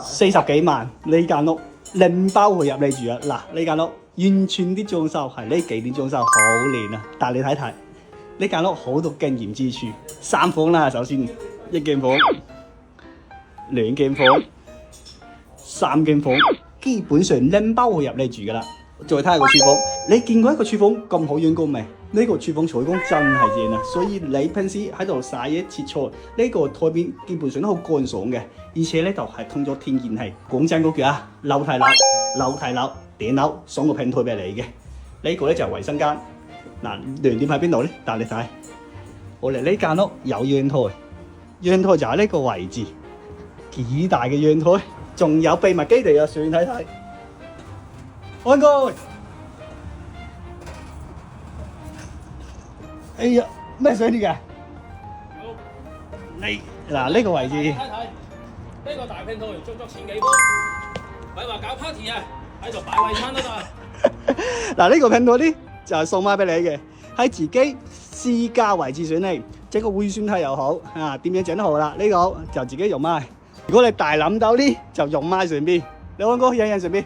40幾萬呢間屋，拎包佢入嚟住啊！嗱，呢間屋完全啲裝修係呢幾年裝修好靚啊！但你睇睇呢間屋好多驚豔之處，3房啦，首先1間房、2間房、3間房，基本上拎包佢入嚟住噶啦。再睇下個廚房，你見過一個廚房咁好樣工未？呢個廚房採光真係正啊！所以你平時喺度曬嘢切菜，呢個台面基本上都好乾爽嘅，而且呢度係通咗天然氣。講真嗰句啊，樓梯樓、頂樓送個平台俾你嘅。呢個呢就係衞生間。嗱，亮點喺邊度呢？但你睇，我哋呢間屋有陽台，陽台就喺呢個位置，幾大嘅陽台，仲有秘密基地啊！上睇睇，安哥。哎呀，咩水嚟嘅？你嗱呢個位置，睇睇呢個大拼台足足千幾蚊，咪話搞 party 啊，喺度擺位餐都得。嗱呢個拼台呢就係送埋俾你嘅，喺自己私家位置選嚟，這個回旋梯又好啊，點樣整都好啦，呢個就自己用埋。如果你大諗到呢，就用埋上邊，你安哥印上邊。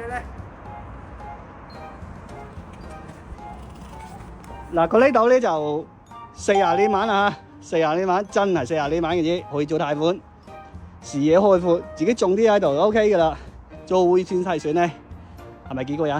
嚟！嗱，佢呢度咧就40幾萬啊，40幾萬真係40幾萬嘅啫，可以做貸款，視野開闊，自己種啲喺度就 OK 噶啦。做回旋梯算咧，係咪幾個人？